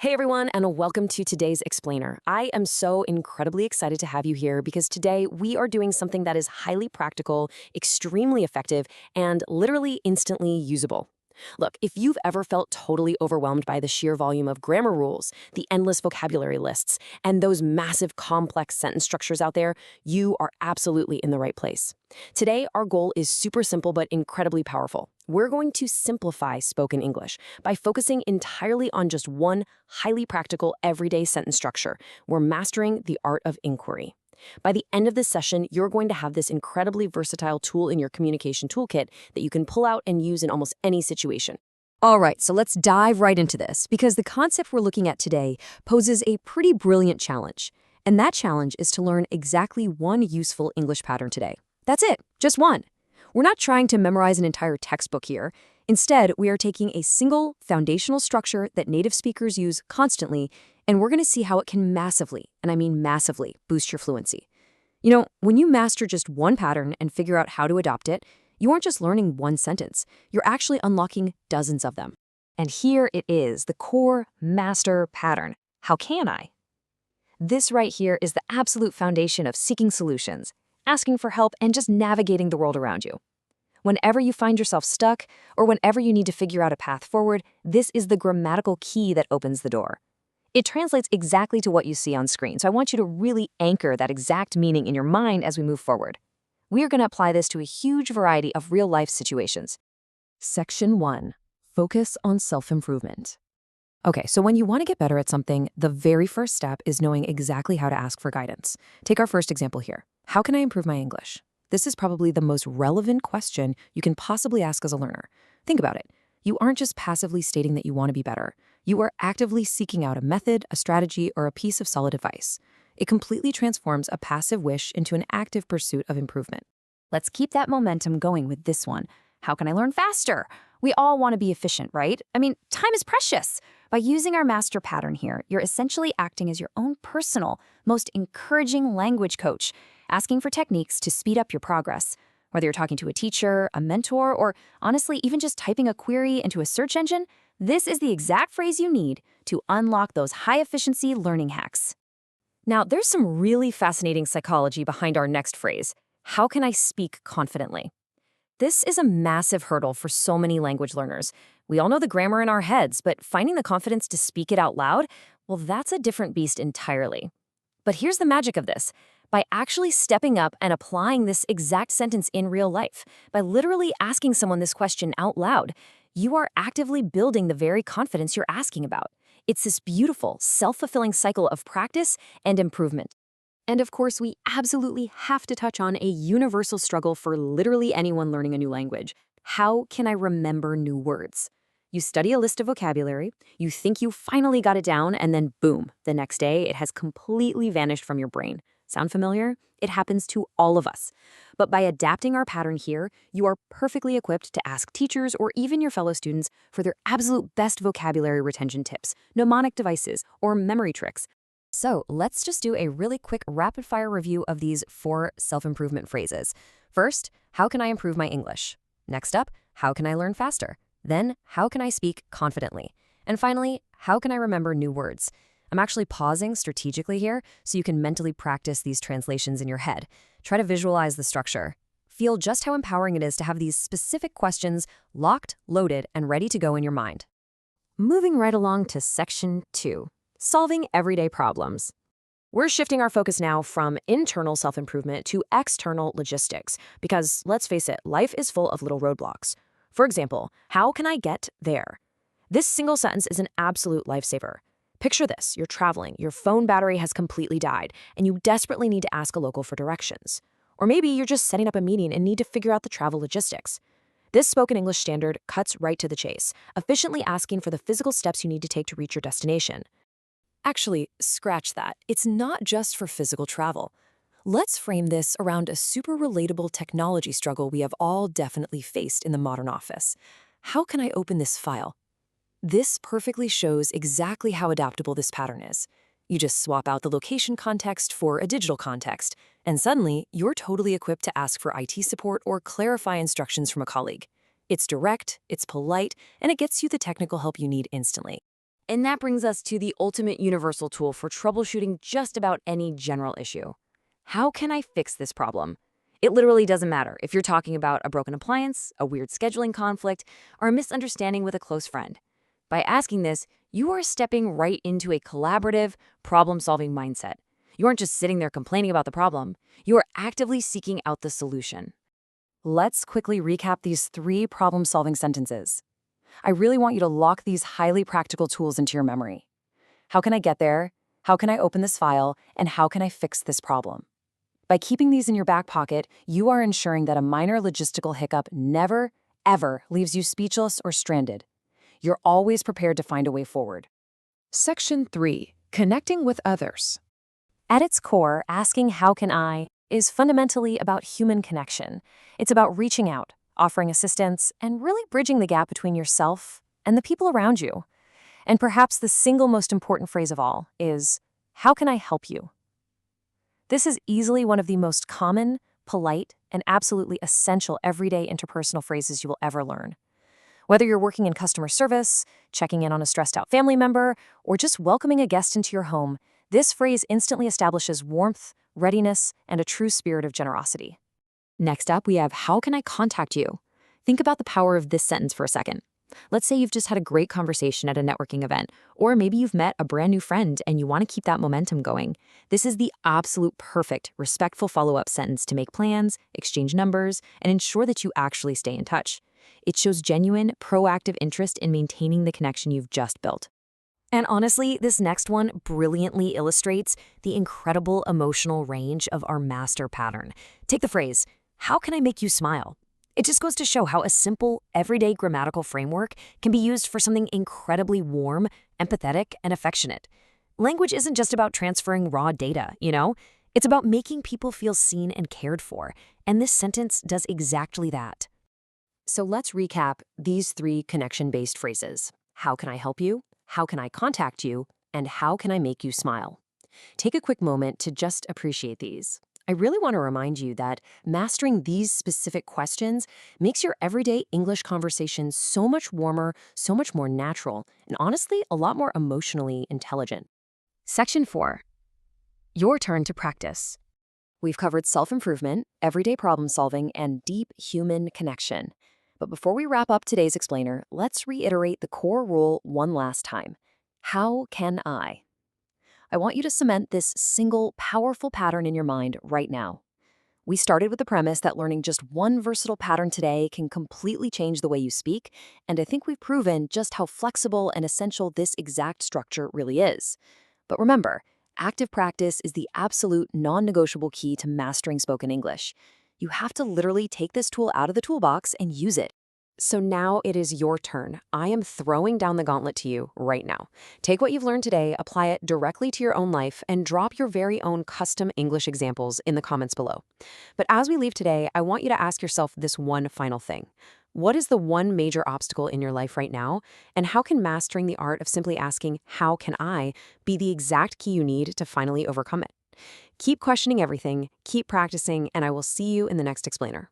Hey everyone, and welcome to today's Explainer. I am so incredibly excited to have you here because today we are doing something that is highly practical, extremely effective, and literally instantly usable. Look, if you've ever felt totally overwhelmed by the sheer volume of grammar rules, the endless vocabulary lists, and those massive complex sentence structures out there, you are absolutely in the right place. Today, our goal is super simple but incredibly powerful. We're going to simplify spoken English by focusing entirely on just one highly practical everyday sentence structure. We're mastering the art of inquiry. By the end of this session, you're going to have this incredibly versatile tool in your communication toolkit that you can pull out and use in almost any situation. All right, so let's dive right into this because the concept we're looking at today poses a pretty brilliant challenge. And that challenge is to learn exactly one useful English pattern today. That's it, just one. We're not trying to memorize an entire textbook here. Instead, we are taking a single foundational structure that native speakers use constantly, and we're going to see how it can massively, and I mean massively, boost your fluency. You know, when you master just one pattern and figure out how to adopt it, you aren't just learning one sentence, you're actually unlocking dozens of them. And here it is, the core master pattern. How can I? This right here is the absolute foundation of seeking solutions, asking for help, and just navigating the world around you. Whenever you find yourself stuck, or whenever you need to figure out a path forward, this is the grammatical key that opens the door. It translates exactly to what you see on screen, so I want you to really anchor that exact meaning in your mind as we move forward. We are going to apply this to a huge variety of real-life situations. Section 1. Focus on self-improvement. Okay, so when you want to get better at something, the very first step is knowing exactly how to ask for guidance. Take our first example here. How can I improve my English? This is probably the most relevant question you can possibly ask as a learner. Think about it. You aren't just passively stating that you want to be better. You are actively seeking out a method, a strategy, or a piece of solid advice. It completely transforms a passive wish into an active pursuit of improvement. Let's keep that momentum going with this one. How can I learn faster? We all want to be efficient, right? I mean, time is precious. By using our master pattern here, you're essentially acting as your own personal, most encouraging language coach, asking for techniques to speed up your progress. Whether you're talking to a teacher, a mentor, or honestly, even just typing a query into a search engine, this is the exact phrase you need to unlock those high-efficiency learning hacks. Now, there's some really fascinating psychology behind our next phrase. How can I speak confidently? This is a massive hurdle for so many language learners. We all know the grammar in our heads, but finding the confidence to speak it out loud, well, that's a different beast entirely. But here's the magic of this. By actually stepping up and applying this exact sentence in real life, by literally asking someone this question out loud, you are actively building the very confidence you're asking about. It's this beautiful, self-fulfilling cycle of practice and improvement. And of course, we absolutely have to touch on a universal struggle for literally anyone learning a new language. How can I remember new words? You study a list of vocabulary, you think you finally got it down, and then boom, the next day it has completely vanished from your brain. Sound familiar? It happens to all of us. But by adapting our pattern here, you are perfectly equipped to ask teachers or even your fellow students for their absolute best vocabulary retention tips, mnemonic devices, or memory tricks. So let's just do a really quick rapid-fire review of these 4 self-improvement phrases. First, how can I improve my English? Next up, how can I learn faster? Then, how can I speak confidently? And finally, how can I remember new words? I'm actually pausing strategically here so you can mentally practice these translations in your head. Try to visualize the structure. Feel just how empowering it is to have these specific questions locked, loaded, and ready to go in your mind. Moving right along to Section 2. Solving everyday problems. We're shifting our focus now from internal self-improvement to external logistics because, let's face it, life is full of little roadblocks. For example, how can I get there? This single sentence is an absolute lifesaver. Picture this, you're traveling, your phone battery has completely died, and you desperately need to ask a local for directions. Or maybe you're just setting up a meeting and need to figure out the travel logistics. This spoken English standard cuts right to the chase, efficiently asking for the physical steps you need to take to reach your destination. Actually, scratch that. It's not just for physical travel. Let's frame this around a super relatable technology struggle we have all definitely faced in the modern office. How can I open this file? This perfectly shows exactly how adaptable this pattern is. You just swap out the location context for a digital context, and suddenly you're totally equipped to ask for IT support or clarify instructions from a colleague. It's direct, it's polite, and it gets you the technical help you need instantly. And that brings us to the ultimate universal tool for troubleshooting just about any general issue. How can I fix this problem? It literally doesn't matter if you're talking about a broken appliance, a weird scheduling conflict, or a misunderstanding with a close friend. By asking this, you are stepping right into a collaborative, problem-solving mindset. You aren't just sitting there complaining about the problem. You are actively seeking out the solution. Let's quickly recap these 3 problem-solving sentences. I really want you to lock these highly practical tools into your memory. How can I get there? How can I open this file? And how can I fix this problem? By keeping these in your back pocket, you are ensuring that a minor logistical hiccup never, ever leaves you speechless or stranded. You're always prepared to find a way forward. Section 3. Connecting with others. At its core, asking how can I is fundamentally about human connection. It's about reaching out, offering assistance, and really bridging the gap between yourself and the people around you. And perhaps the single most important phrase of all is, how can I help you? This is easily one of the most common, polite, and absolutely essential everyday interpersonal phrases you will ever learn. Whether you're working in customer service, checking in on a stressed-out family member, or just welcoming a guest into your home, this phrase instantly establishes warmth, readiness, and a true spirit of generosity. Next up, we have, how can I contact you? Think about the power of this sentence for a second. Let's say you've just had a great conversation at a networking event, or maybe you've met a brand new friend and you want to keep that momentum going. This is the absolute perfect, respectful follow-up sentence to make plans, exchange numbers, and ensure that you actually stay in touch. It shows genuine, proactive interest in maintaining the connection you've just built. And honestly, this next one brilliantly illustrates the incredible emotional range of our master pattern. Take the phrase, how can I make you smile? It just goes to show how a simple, everyday grammatical framework can be used for something incredibly warm, empathetic, and affectionate. Language isn't just about transferring raw data, you know? It's about making people feel seen and cared for, and this sentence does exactly that. So let's recap these 3 connection-based phrases. How can I help you? How can I contact you? And how can I make you smile? Take a quick moment to just appreciate these. I really want to remind you that mastering these specific questions makes your everyday English conversation so much warmer, so much more natural, and honestly, a lot more emotionally intelligent. Section 4. Your turn to practice. We've covered self-improvement, everyday problem-solving, and deep human connection. But before we wrap up today's explainer, let's reiterate the core rule one last time. How can I? I want you to cement this single, powerful pattern in your mind right now. We started with the premise that learning just one versatile pattern today can completely change the way you speak, and I think we've proven just how flexible and essential this exact structure really is. But remember, active practice is the absolute non-negotiable key to mastering spoken English. You have to literally take this tool out of the toolbox and use it. So now it is your turn. I am throwing down the gauntlet to you right now. Take what you've learned today, apply it directly to your own life, and drop your very own custom English examples in the comments below. But as we leave today, I want you to ask yourself this one final thing. What is the one major obstacle in your life right now? And how can mastering the art of simply asking, how can I, be the exact key you need to finally overcome it? Keep questioning everything, keep practicing, and I will see you in the next explainer.